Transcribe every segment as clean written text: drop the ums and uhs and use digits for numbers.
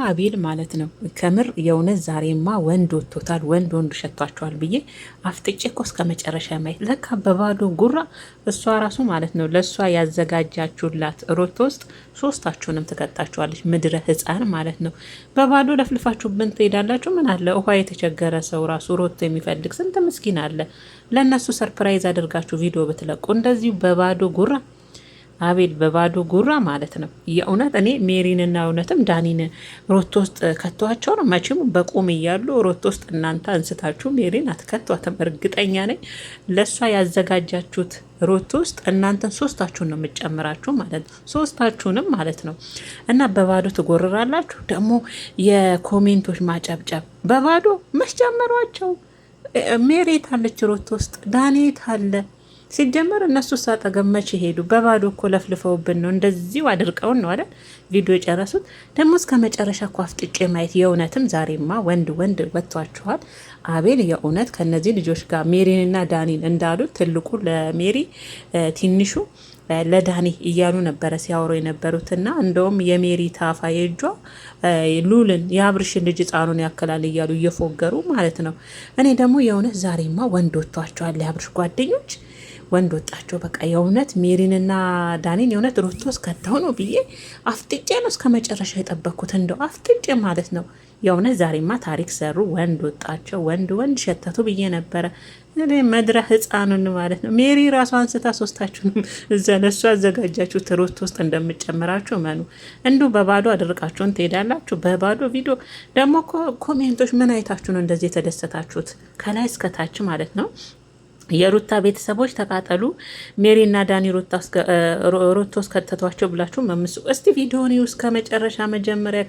አቤል ማለት ነው። ከምር የእውነት ዛሬማ ወንድ ወጥቶታል። ወንድ ሸቷቸዋል ብዬ አፍጥጬ እኮ እስከ መጨረሻ ማየት ለካ በባዶ ጉራ እሷ ራሱ ማለት ነው ለእሷ ያዘጋጃችሁላት ሮቶ ውስጥ ሶስታችሁንም ትቀጣችኋለች። ምድረ ሕፃን ማለት ነው። በባዶ ለፍልፋችሁብን ትሄዳላችሁ። ምን አለ ውሃ የተቸገረ ሰው ራሱ ሮቶ የሚፈልግ ስንት ምስኪን አለ። ለእነሱ ሰርፕራይዝ አድርጋችሁ ቪዲዮ ብትለቁ እንደዚሁ በባዶ ጉራ አቤል በባዶ ጉራ ማለት ነው። የእውነት እኔ ሜሪንና እውነትም ዳኒን ሮቶ ውስጥ ከተዋቸው ነው። መቼም በቁም እያሉ ሮቶ ውስጥ እናንተ አንስታችሁ ሜሪን አትከቷትም፣ እርግጠኛ ነኝ። ለእሷ ያዘጋጃችሁት ሮቶ ውስጥ እናንተን ሶስታችሁን ነው የምጨምራችሁ ማለት ነው። ሶስታችሁንም ማለት ነው። እና በባዶ ትጎርራላችሁ። ደግሞ የኮሜንቶች ማጨብጨብ በባዶ መስጨመሯቸው። ሜሬት አለች ሮቶ ውስጥ ዳኔት አለ ሲጀመር እነሱ ሳጠገብ መቼ ሄዱ? በባዶ እኮ ለፍልፈውብን ነው። እንደዚሁ አድርቀውን ነው አይደል ቪዲዮ የጨረሱት። ደግሞ እስከ መጨረሻ እኮ አፍጥጬ ማየት የእውነትም ዛሬማ ወንድ ወጥቷችኋል። አቤል የእውነት ከነዚህ ልጆች ጋር ሜሪንና ዳኒን እንዳሉት ትልቁ ለሜሪ ትንሹ ለዳኒ እያሉ ነበረ ሲያወሩ የነበሩትና እንደውም የሜሪ ታፋ የእጇ ሉልን የአብርሽን ልጅ ህፃኑን ያክላል እያሉ እየፎገሩ ማለት ነው። እኔ ደግሞ የእውነት ዛሬማ ወንድ ወጥቷቸዋል የአብርሽ ጓደኞች ወንድ ወጣቸው። በቃ የእውነት ሜሪንና ዳኒን የእውነት ሮቶ እስከተው ነው ብዬ አፍጥጬ ነው እስከ መጨረሻ የጠበኩት። እንደው አፍጥጬ ማለት ነው። የእውነት ዛሬማ ታሪክ ሰሩ። ወንድ ወጣቸው። ወንድ ሸተቱ ብዬ ነበረ። መድረ ህፃኑን ማለት ነው። ሜሪ ራሷ አንስታ ሶስታችሁንም እዛ ለሱ አዘጋጃችሁት ሮቶ ውስጥ እንደምጨምራችሁ መኑ። እንዲሁ በባዶ አድርቃችሁን ትሄዳላችሁ። በባዶ ቪዲዮ ደግሞ ኮሜንቶች ምን አይታችሁ ነው እንደዚህ የተደሰታችሁት? ከላይ እስከታች ማለት ነው። የሩታ ቤተሰቦች ተቃጠሉ፣ ሜሪና ዳኒ ሮቶ እስከተቷቸው ብላችሁ መምሱ። እስቲ ቪዲዮን እስከ መጨረሻ። መጀመሪያ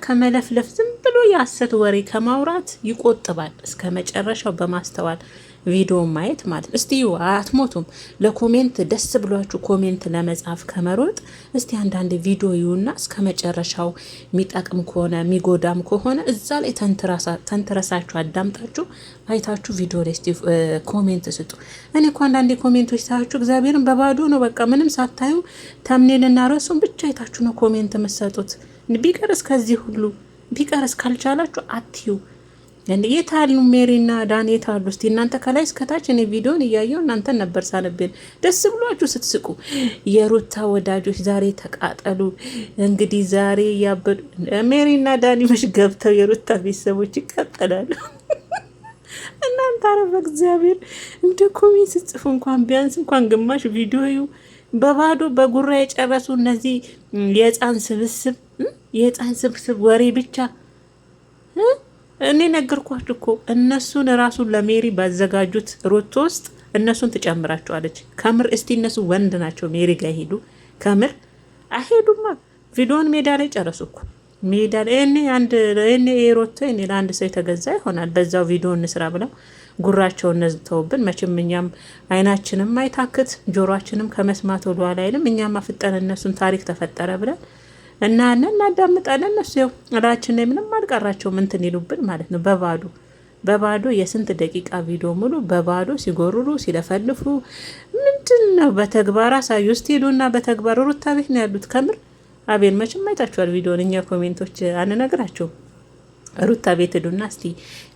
ከመለፍለፍ ዝም ብሎ የሐሰት ወሬ ከማውራት ይቆጥባል። እስከ መጨረሻው በማስተዋል ቪዲዮ ማየት ማለት እስቲ አትሞቱም። ለኮሜንት ደስ ብሏችሁ ኮሜንት ለመጻፍ ከመሮጥ እስቲ አንዳንድ ቪዲዮ ይዩና እስከ መጨረሻው የሚጠቅም ከሆነ የሚጎዳም ከሆነ እዛ ላይ ተንትረሳችሁ አዳምጣችሁ አይታችሁ ቪዲዮ ላይ እስቲ ኮሜንት ስጡ። እኔ እኮ አንዳንድ ኮሜንቶች ሳያችሁ እግዚአብሔርን በባዶ ነው በቃ ምንም ሳታዩ ተምኔልና ርዕሱን ብቻ አይታችሁ ነው ኮሜንት የምትሰጡት። ቢቀርስ ከዚህ ሁሉ ቢቀርስ ካልቻላችሁ አትዩ። የታሉ ሜሪና ዳን የታሉ? እስቲ እናንተ ከላይ እስከታች እኔ ቪዲዮን እያየው እናንተን ነበር ሳነብን ደስ ብሏችሁ ስትስቁ። የሩታ ወዳጆች ዛሬ ተቃጠሉ። እንግዲህ ዛሬ ያበዱ ሜሪና ዳኒ መሽ ገብተው የሩታ ቤተሰቦች ይቃጠላሉ። እናንተ አረፈ እግዚአብሔር እንደ ኮሜንት ስትጽፉ እንኳን ቢያንስ እንኳን ግማሽ ቪዲዮ በባዶ በጉራ የጨረሱ እነዚህ የህፃን ስብስብ ወሬ ብቻ እኔ ነገርኳችሁ እኮ እነሱን ራሱን ለሜሪ ባዘጋጁት ሮቶ ውስጥ እነሱን ትጨምራቸዋለች። ከምር እስቲ እነሱ ወንድ ናቸው ሜሪ ጋር ሄዱ? ከምር አይሄዱማ። ቪዲዮን ሜዳ ላይ ጨረሱ እኮ ሜዳ ላይ እኔ ሮቶ ለአንድ ሰው የተገዛ ይሆናል። በዛው ቪዲዮ እንስራ ብለው ጉራቸውን ነዝተውብን። መቼም እኛም አይናችንም አይታክት ጆሮአችንም ከመስማት ወደ ኋላ አይልም። እኛም አፍጠን እነሱን ታሪክ ተፈጠረ ብለን እናዳምጣለን። እነሱ ያው እላችን ላይ ምንም አልቀራቸው ምንትን ይሉብን ማለት ነው። በባዶ የስንት ደቂቃ ቪዲዮ ሙሉ በባዶ ሲጎርሩ ሲለፈልፉ ምንድን ነው? በተግባር አሳዩ። እስቲ ሄዱና በተግባር ሩታ ቤት ነው ያሉት። ከምር አቤል መቼም አይታችኋል ቪዲዮን። እኛ ኮሜንቶች አንነግራቸው። ሩታ ቤት ሄዱና እስቲ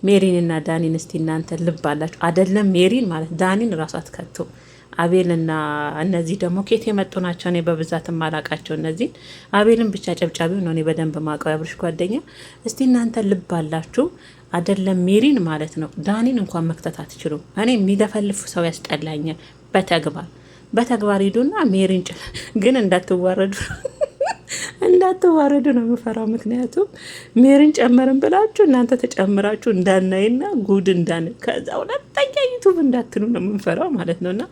ሜሪንና ዳኒን እስቲ እናንተ ልብ አላችሁ አይደለም? ሜሪን ማለት ዳኒን ራሱ አትከተው። አቤልና እነዚህ ደግሞ ኬት የመጡ ናቸው? እኔ በብዛት ማላቃቸው እነዚህን። አቤልን ብቻ ጨብጫቢው ነው እኔ በደንብ ማቀው ያብርሽ ጓደኛ። እስቲ እናንተ ልብ አላችሁ አይደለም? ሜሪን ማለት ነው። ዳኒን እንኳን መክተት አትችሉም። እኔ የሚለፈልፉ ሰው ያስጠላኛል። በተግባር ሂዱና ሜሪን ግን እንዳትዋረዱ ነው የምፈራው። ምክንያቱም ሜሪን ጨመርን ብላችሁ እናንተ ተጨምራችሁ እንዳናይና ጉድ ከዛ ሁለተኛ ዩቱብ እንዳትኑ ነው የምንፈራው ማለት ነውና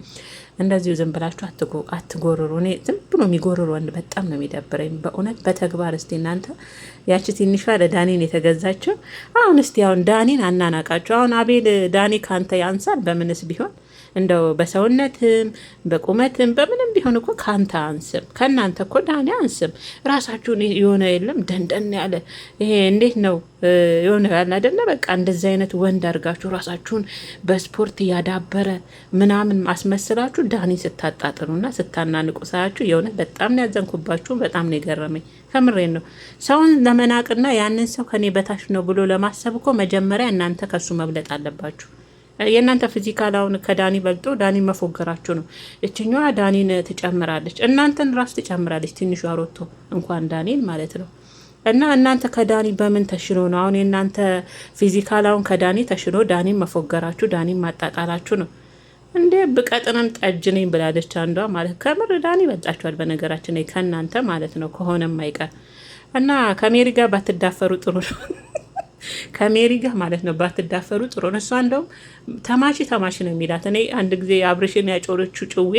እንደዚሁ ዝም ብላችሁ አትጎርሩ። እኔ ዝም ብሎ የሚጎርሩ ወንድ በጣም ነው የሚደብረኝ በእውነት። በተግባር እስቲ እናንተ ያቺ ትንሿ ለዳኒን የተገዛችው አሁን እስቲ አሁን ዳኒን አናናቃችሁ። አሁን አቤል ዳኒ ካንተ ያንሳል በምንስ ቢሆን እንደው በሰውነትም በቁመትም በምንም ቢሆን እኮ ካንተ አንስም፣ ከእናንተ እኮ ዳኒ አንስም። ራሳችሁን የሆነ የለም ደንደን ያለ ይሄ እንዴት ነው የሆነ ያለ አይደለ? በቃ እንደዚህ አይነት ወንድ አድርጋችሁ ራሳችሁን በስፖርት ያዳበረ ምናምን አስመስላችሁ ዳኒ ስታጣጥሉና ስታናንቁ ሳያችሁ የእውነት በጣም ነው ያዘንኩባችሁ። በጣም ነው የገረመኝ። ከምሬን ነው። ሰውን ለመናቅና ያንን ሰው ከኔ በታች ነው ብሎ ለማሰብ እኮ መጀመሪያ እናንተ ከሱ መብለጥ አለባችሁ። የእናንተ ፊዚካል አሁን ከዳኒ በልጦ ዳኒን መፎገራችሁ ነው። እችኛዋ ዳኒን ትጨምራለች፣ እናንተን ራሱ ትጨምራለች። ትንሿ ሮቶ እንኳን ዳኒን ማለት ነው። እና እናንተ ከዳኒ በምን ተሽሎ ነው አሁን የእናንተ ፊዚካል አሁን ከዳኒ ተሽሎ ዳኒን መፎገራችሁ፣ ዳኒን ማጣጣላችሁ ነው እንዴ? ብቀጥንም ጠጅ ነኝ ብላለች አንዷ ማለት። ከምር ዳኒ ይበልጣችኋል በነገራችን ላይ ከእናንተ ማለት ነው፣ ከሆነም አይቀር እና ከሜሪ ጋር ባትዳፈሩ ጥሩ ነው። ከሜሪ ጋር ማለት ነው ባትዳፈሩ ጥሩ ነው። እሷ እንደውም ተማሺ ነው የሚላት። እኔ አንድ ጊዜ አብርሽን ያጮረችው ጭዌ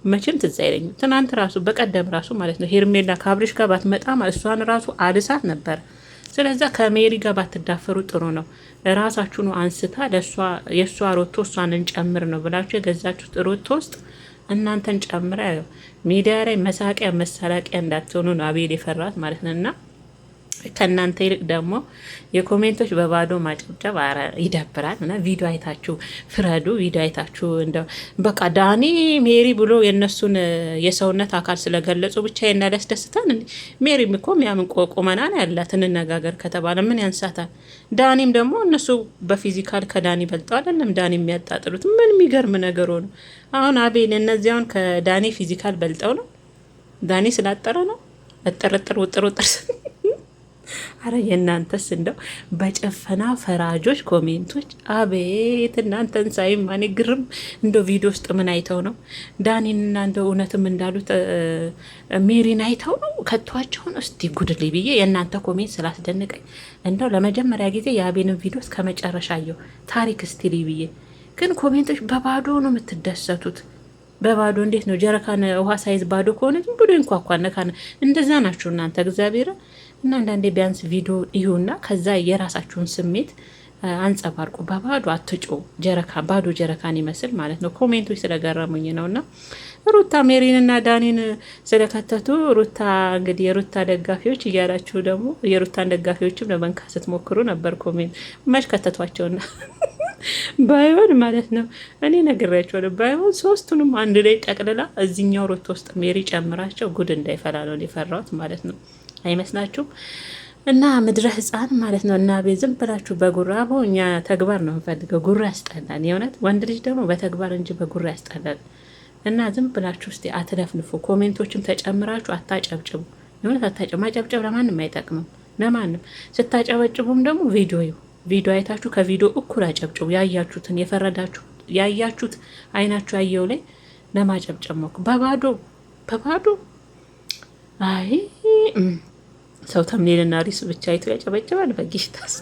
መቼም ትዝ አይለኝም። ትናንት ራሱ በቀደም ራሱ ማለት ነው ሄርሜላ ከአብርሽ ጋር ባትመጣ እሷን ራሱ አልሳት ነበር። ስለዛ ከሜሪ ጋር ባትዳፈሩ ጥሩ ነው። ራሳችሁን አንስታ የእሷ ሮቶ እሷን እንጨምር ነው ብላችሁ የገዛችሁት ሮቶ ውስጥ እናንተን ጨምራ ሚዲያ ላይ መሳቂያ መሳላቂያ እንዳትሆኑ ነው አቤል የፈራት ማለት ነው። እና ከእናንተ ይልቅ ደግሞ የኮሜንቶች በባዶ ማጨብጨብ ይደብራል። እና ቪዲዮ አይታችሁ ፍረዱ። ቪዲዮ አይታችሁ እንደው በቃ ዳኒ ሜሪ ብሎ የእነሱን የሰውነት አካል ስለገለጹ ብቻ የና ሊያስደስታን። ሜሪም እኮ የሚያምን ቁመና ነው ያላት። እንነጋገር ከተባለ ምን ያንሳታል? ዳኒም ደግሞ እነሱ በፊዚካል ከዳኒ በልጠው አይደለም ዳኒ የሚያጣጥሉት። ምን የሚገርም ነገሩ ነው። አሁን አቤል እነዚያውን ከዳኒ ፊዚካል በልጠው ነው ዳኒ ስላጠረ ነው እጥርጥር ውጥር አረ የእናንተስ እንደው በጨፈና ፈራጆች ኮሜንቶች አቤት! እናንተን ሳይም ማኔ ግርም እንደው ቪዲዮ ውስጥ ምን አይተው ነው ዳኒንና እንደው እውነትም እንዳሉት ሜሪን አይተው ነው ከቷቸው ነው? እስቲ ጉድልኝ ብዬ የእናንተ ኮሜንት ስላስደንቀኝ እንደው ለመጀመሪያ ጊዜ የአቤንን ቪዲዮ እስከ መጨረሻ አየሁ። ታሪክ ስቲሊ ብዬ ግን ኮሜንቶች በባዶ ነው የምትደሰቱት። በባዶ እንዴት ነው ጀረካን ውሃ ሳይዝ ባዶ ከሆነ ዝም ብሎ እንኳኳን ነካነ እንደዛ ናችሁ እናንተ እግዚአብሔር። እና አንዳንዴ ቢያንስ ቪዲዮ ይሁና ከዛ የራሳችሁን ስሜት አንጸባርቁ። በባዶ አትጮ ባዶ ጀረካን ይመስል ማለት ነው። ኮሜንቶች ስለገረሙኝ ነውና ሩታ ሜሪንና ዳኒን ስለከተቱ ሩታ እንግዲህ የሩታ ደጋፊዎች እያላችሁ ደግሞ የሩታን ደጋፊዎችም ለመንካ ስትሞክሩ ነበር። ኮሜንት መች ከተቷቸውና ባይሆን ማለት ነው እኔ ነግሬያቸዋለሁ። ባይሆን ሶስቱንም አንድ ላይ ጠቅልላ እዚህኛው ሩታ ውስጥ ሜሪ ጨምራቸው ጉድ እንዳይፈላ ነው የፈራሁት ማለት ነው። አይመስላችሁም? እና ምድረ ህፃን ማለት ነው። እና ቤት ዝም ብላችሁ በጉራ እኛ ተግባር ነው የምፈልገው። ጉራ ያስጠላል የእውነት። ወንድ ልጅ ደግሞ በተግባር እንጂ በጉራ ያስጠላል። እና ዝም ብላችሁ እስቲ አትለፍልፉ። ኮሜንቶችም ተጨምራችሁ አታጨብጭቡ። የእውነት አታጨብጭቡ። ማጨብጨብ ለማንም አይጠቅምም፣ ለማንም። ስታጨበጭቡም ደግሞ ቪዲዮ አይታችሁ ከቪዲዮ እኩል አጨብጭቡ። ያያችሁትን ያያችሁት አይናችሁ ያየው ላይ ለማጨብጨብ ሞክሩ። በባዶ አይ ሰው ተምኔልና ሪስ ብቻ አይቶ ያጨበጭባል። በጌታስ